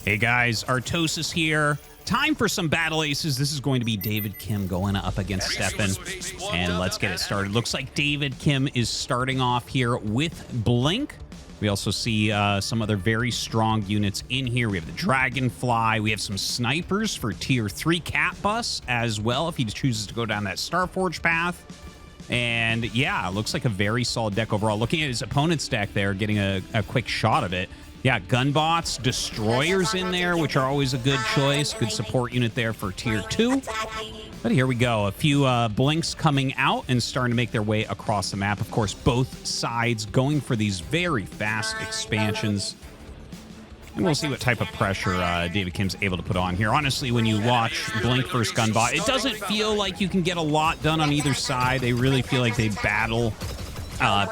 Hey guys, Artosis here. Time for some battle aces. This is going to be David Kim going up against Stephan. And let's get it started. Looks like David Kim is starting off here with Blink. We also see some other very strong units in here. We have the Dragonfly. We have some snipers for tier 3 Cat Bus as well, if he chooses to go down that Starforge path. And yeah, it looks like a very solid deck overall. Looking at his opponent's deck there, getting a quick shot of it. Yeah, Gunbots, Destroyers in there, which are always a good choice. Good support unit there for tier 2. But here we go. A few Blinks coming out and starting to make their way across the map. Of course, both sides going for these very fast expansions. And we'll see what type of pressure David Kim's able to put on here. Honestly, when you watch Blink versus Gunbot, it doesn't feel like you can get a lot done on either side. They really feel like they battle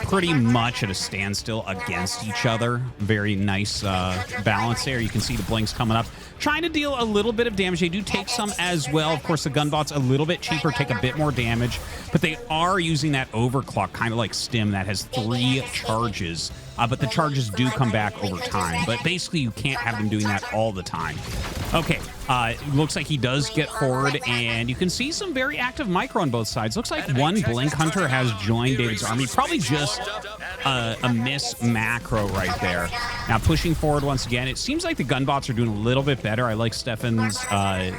pretty much at a standstill against each other. Very nice balance there. You can see the Blinks coming up, trying to deal a little bit of damage. They do take some as well. Of course, the Gunbots a little bit cheaper, take a bit more damage, but they are using that overclock, kind of like Stim, that has 3 charges. But the charges do come back over time. But basically, you can't have them doing that all the time. Okay, looks like he does get forward, and you can see some very active micro on both sides. Looks like one Blink Hunter has joined David's army. Probably just a miss macro right there. Now, pushing forward once again, it seems like the Gunbots are doing a little bit better. I like Stephan's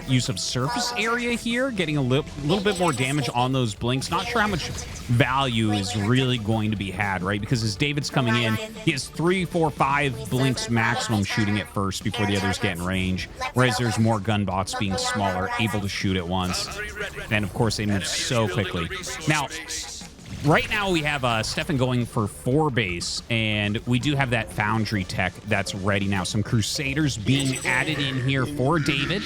use of surface area here, getting a little bit more damage on those Blinks. Not sure how much value is really going to be had, right? Because as David's coming in, he has 3, 4, 5 Blinks maximum shooting at first before the others get in range, whereas there's more Gunbots being smaller, able to shoot at once. And of course, they move so quickly. Now, right now we have Stephan going for 4 base, and we do have that Foundry tech that's ready now. Some Crusaders being added in here for David.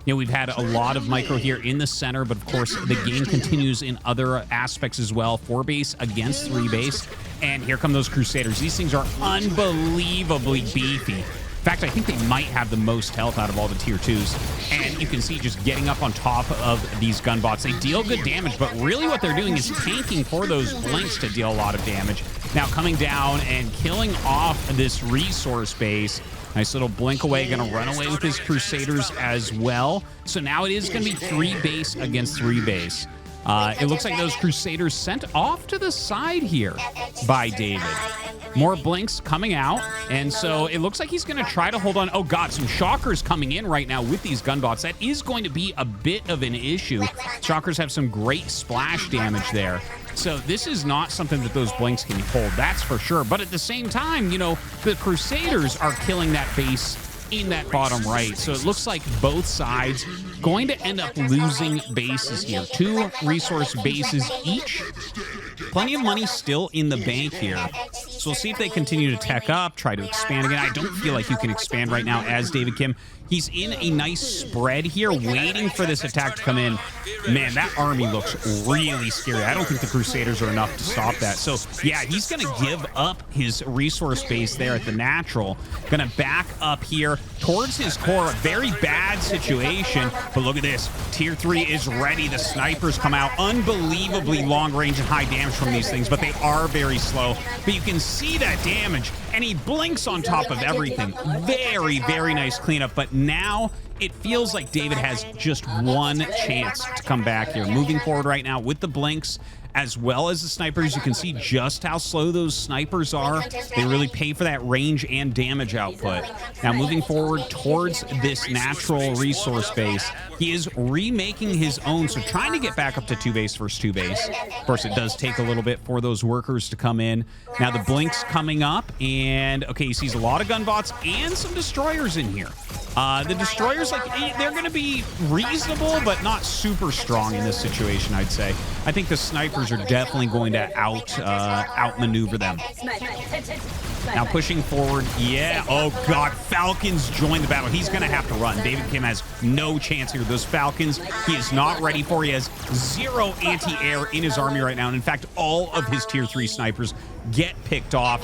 You know, we've had a lot of micro here in the center, but of course the game continues in other aspects as well. 4 base against 3 base, and here come those Crusaders. These things are unbelievably beefy. In fact, I think they might have the most health out of all the tier 2s. And you can see just getting up on top of these Gunbots. They deal good damage, but really what they're doing is tanking for those Blinks to deal a lot of damage. Now coming down and killing off this resource base. Nice little Blink away, gonna run away with his Crusaders as well. So now it is gonna be 3 base against 3 base. It looks like those Crusaders sent off to the side here by David. More Blinks coming out, and so it looks like he's going to try to hold on. Oh, God, some Shockers coming in right now with these Gunbots. That is going to be a bit of an issue. Shockers have some great splash damage there. So this is not something that those Blinks can hold, that's for sure. But at the same time, you know, the Crusaders are killing that base in that bottom right. So it looks like both sides going to end up losing bases here. 2 resource bases each. Plenty of money still in the bank here. So we'll see if they continue to tech up, try to expand again. I don't feel like you can expand right now as David Kim. He's in a nice spread here, waiting for this attack to come in. Man, that army looks really scary. I don't think the Crusaders are enough to stop that. So, yeah, he's going to give up his resource base there at the natural. Going to back up here towards his core. A very bad situation. But look at this. Tier 3 is ready. The snipers come out. Unbelievably long range and high damage from these things, but they are very slow. But you can see that damage, and he Blinks on top of everything. Very, very nice cleanup. But now it feels like David has just one chance to come back here. Moving forward right now with the Blinks as well as the snipers. You can see just how slow those snipers are. They really pay for that range and damage output. Now moving forward towards this natural resource base, he is remaking his own, so trying to get back up to 2 base versus 2 base. Of course, it does take a little bit for those workers to come in. Now the Blinks coming up, and okay, he sees a lot of Gunbots and some Destroyers in here. The Destroyers, like, they're going to be reasonable, but not super strong in this situation, I'd say. I think the snipers are definitely going to outmaneuver them. Now pushing forward, yeah, oh God, Falcons join the battle. He's gonna have to run. David Kim has no chance here. Those Falcons, he is not ready for. He has 0 anti-air in his army right now. And in fact, all of his tier 3 snipers get picked off.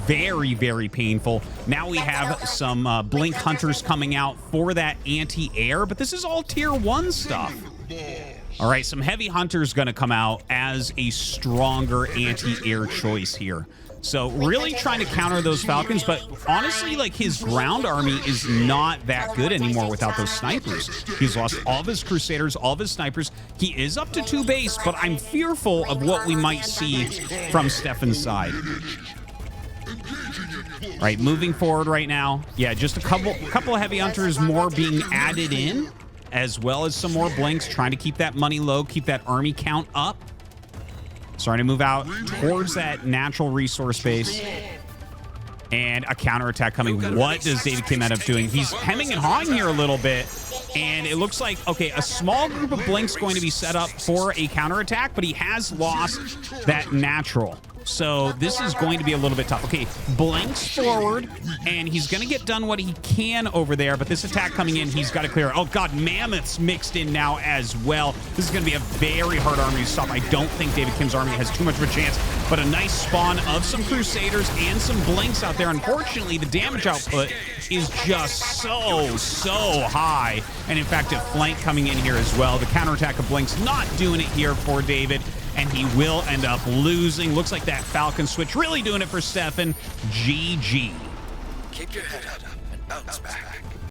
Very, very painful. Now we have some Blink Hunters coming out for that anti-air, but this is all tier 1 stuff. All right, some Heavy Hunters gonna come out as a stronger anti-air choice here. So really trying to counter those Falcons, but honestly, like, his ground army is not that good anymore without those snipers. He's lost all of his Crusaders, all of his snipers. He is up to 2 base, but I'm fearful of what we might see from Stephan's side. Right, moving forward right now. Yeah, just a couple of heavy hunters more being added in, as well as some more blinks, trying to keep that money low, keep that army count up. Starting to move out towards that natural resource base. And a counterattack coming. What does David Kim end up doing? He's hemming and hawing here a little bit. And it looks like, okay, a small group of blinks going to be set up for a counterattack, but he has lost that natural. So this is going to be a little bit tough. Okay, blinks forward, and he's going to get done what he can over there, but this attack coming in, he's got to clear. Oh, God, Mammoths mixed in now as well. This is going to be a very hard army to stop. I don't think David Kim's army has too much of a chance, but a nice spawn of some Crusaders and some blinks out there. Unfortunately, the damage output is just so high. And in fact, a flank coming in here as well. The counterattack of blinks not doing it here for David, and he will end up losing. Looks like that Falcon switch really doing it for Stephan. GG. Keep your head up and bounce back.